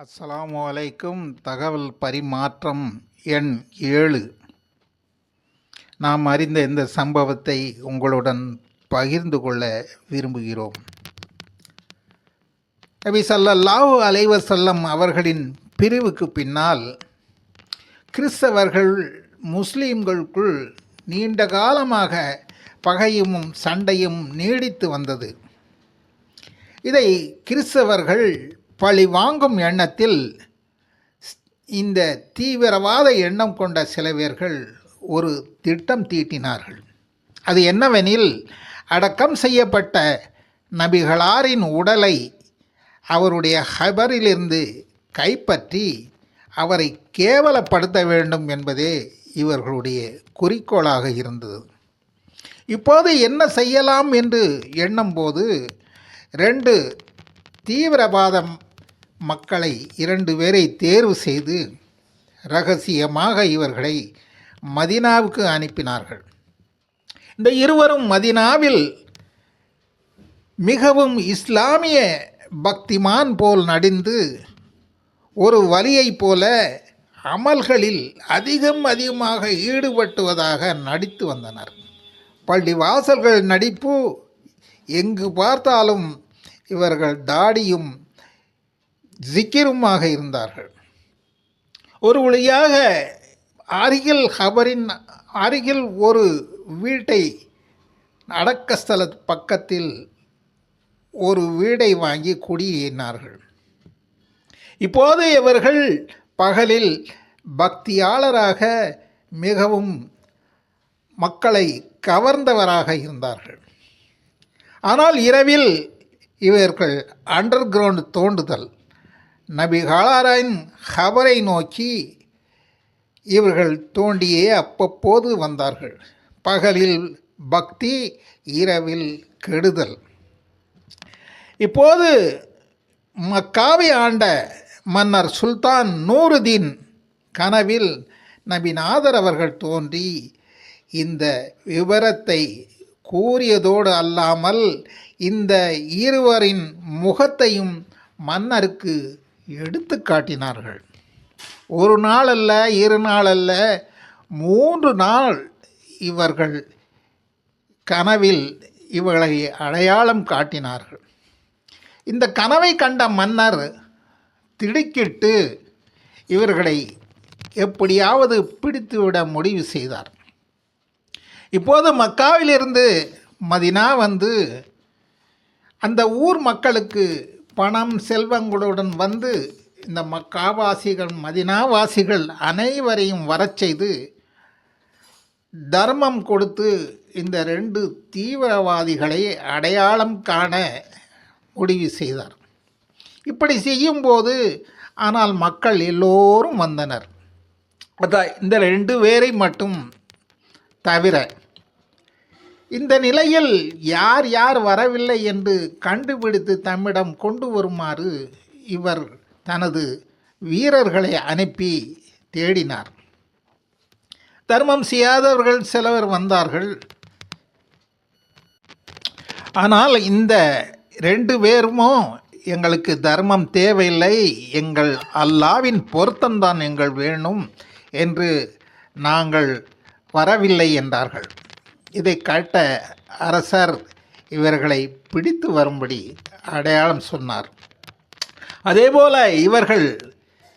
அஸ்ஸலாமு அலைக்கும். தகவல் பரிமாற்றம் எண் 7. நாம் அறிந்த இந்த சம்பவத்தை உங்களுடன் பகிர்ந்து கொள்ள விரும்புகிறோம். நபி ஸல்லல்லாஹு அலைஹி வஸல்லம் அவர்களின் பிரிவுக்கு பின்னால் கிறிஸ்தவர்கள் முஸ்லீம்களுக்குள் நீண்ட காலமாக பகையும் சண்டையும் நீடித்து வந்தது. இதை கிறிஸ்தவர்கள் பழி வாங்கும் எண்ணத்தில் இந்த தீவிரவாத எண்ணம் கொண்ட சில பேர்கள் ஒரு திட்டம் தீட்டினார்கள். அது என்னவெனில், அடக்கம் செய்யப்பட்ட நபிகளாரின் உடலை அவருடைய ஹபரிலிருந்து கைப்பற்றி அவரை கேவலப்படுத்த வேண்டும் என்பதே இவர்களுடைய குறிக்கோளாக இருந்தது. இப்போது என்ன செய்யலாம் என்று எண்ணும்போது 2 தீவிரவாத மக்களை 2 பேரை தேர்வு செய்து இரகசியமாக இவர்களை மதீனாவுக்கு அனுப்பினார்கள். இந்த இருவரும் மதீனாவில் மிகவும் இஸ்லாமிய பக்திமான் போல் நடிந்து ஒரு வலியைப் போல அமல்களில் அதிகமாக ஈடுபட்டுவதாக நடித்து வந்தனர். பள்ளிவாசல்கள் நடிப்பு, எங்கு பார்த்தாலும் இவர்கள் தாடியும் ஜிக்கிருமாக இருந்தார்கள். ஒரு வழியாக ஹபரின் அருகில் ஒரு வீட்டை, அடக்கஸ்தல பக்கத்தில் ஒரு வீடை வாங்கி குடியேறினார்கள். இப்போது இவர்கள் பகலில் பக்தியாளராக மிகவும் மக்களை கவர்ந்தவராக இருந்தார்கள். ஆனால் இரவில் இவர்கள் அண்டர் கிரவுண்ட் தோண்டுதல், நபிகளாரின் ஹபரை நோக்கி இவர்கள் தோண்டியே அப்பப்போது வந்தார்கள். பகலில் பக்தி, இரவில் கெடுதல். இப்போது மக்காவை ஆண்ட மன்னர் சுல்தான் நூருதீன் கனவில் நபிநாதர் அவர்கள் தோன்றி இந்த விவரத்தை கூறியதோடு அல்லாமல் இந்த இருவரின் முகத்தையும் மன்னருக்கு எடுத்து காட்டினார்கள். 1 நாள் அல்ல, 2 நாள் அல்ல, 3 நாள் இவர்கள் கனவில் இவர்களை அடையாளம் காட்டினார்கள். இந்த கனவை கண்ட மன்னர் திடுக்கிட்டு இவர்களை எப்படியாவது பிடித்துவிட முடிவு செய்தார். இப்போது மக்காவிலிருந்து மதீனா வந்து அந்த ஊர் மக்களுக்கு பணம் செல்வங்களுடன் வந்து இந்த மக்காவாசிகள், மதீனாவாசிகள் அனைவரையும் வரச் செய்து தர்மம் கொடுத்து இந்த 2 தீவிரவாதிகளை அடையாளம் காண முடிவு செய்தார். இப்படி செய்யும்போது ஆனால் மக்கள் எல்லோரும் வந்தனர். இந்த 2 பேரை மட்டும் தவிர. இந்த நிலையில் யார் யார் வரவில்லை என்று கண்டுபிடித்து தம்மிடம் கொண்டு வருமாறு இவர் தனது வீரர்களை அனுப்பி தேடினார். தர்மம் செய்யாதவர்கள் சிலர் வந்தார்கள். ஆனால் இந்த 2 பேருமோ எங்களுக்கு தர்மம் தேவையில்லை, எங்கள் அல்லாவின் பொருத்தம்தான் எங்கள் வேணும் என்று நாங்கள் வரவில்லை என்றார்கள். இதை கேட்ட அரசர் இவர்களை பிடித்து வரும்படி அடையாளம் சொன்னார். அதேபோல இவர்கள்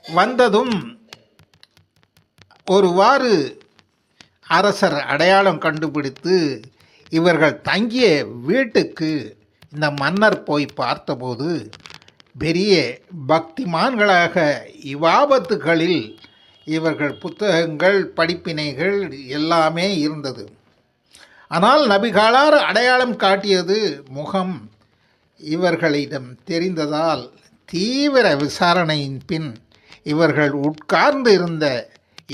வந்ததும் ஒருவாறு அரசர் அடையாளம் கண்டுபிடித்து இவர்கள் தங்கிய வீட்டுக்கு இந்த மன்னர் போய் பார்த்தபோது பெரிய பக்திமான்களாக இவாபத்துகளில் இவர்கள் புத்தகங்கள், படிப்பினைகள் எல்லாமே இருந்தது. ஆனால் நபிகளார் அடையாளம் காட்டியது முகம் இவர்களிடம் தெரிந்ததால் தீவிர விசாரணையின் பின் இவர்கள் உட்கார்ந்து இருந்த,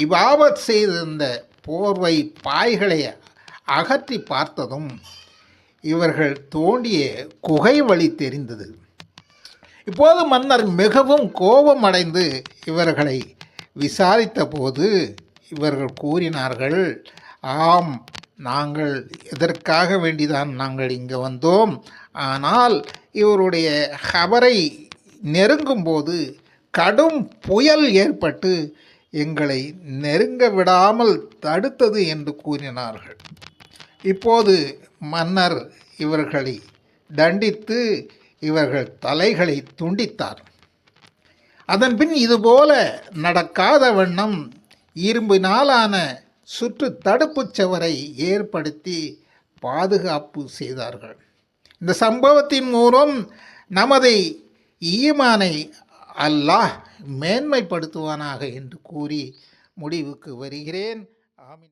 இபாபத் செய்திருந்த போர்வை பாய்களை அகற்றி பார்த்ததும் இவர்கள் தோண்டிய குகை வழி தெரிந்தது. இப்போது மன்னர் மிகவும் கோபமடைந்து இவர்களை விசாரித்த போது இவர்கள் கூறினார்கள், ஆம், நாங்கள் எதற்காக வேண்டிதான் நாங்கள் இங்கே வந்தோம். ஆனால் இவருடைய ஹபரை நெருங்கும்போது கடும் புயல் ஏற்பட்டு எங்களை நெருங்க விடாமல் தடுத்தது என்று கூறினார்கள். இப்போது மன்னர் இவர்களை தண்டித்து இவர்கள் தலைகளை துண்டித்தார். அதன்பின் இதுபோல நடக்காத வண்ணம் இரும்பினாலான சுற்று தடுப்பு சுவரை ஏற்படுத்தி பாதுகாப்பு செய்தார்கள். இந்த சம்பவத்தின் மூலம் நமது ஈமானை அல்லாஹ் மேன்மைப்படுத்துவானாக என்று கூறி முடிவுக்கு வருகிறேன். ஆமீன்.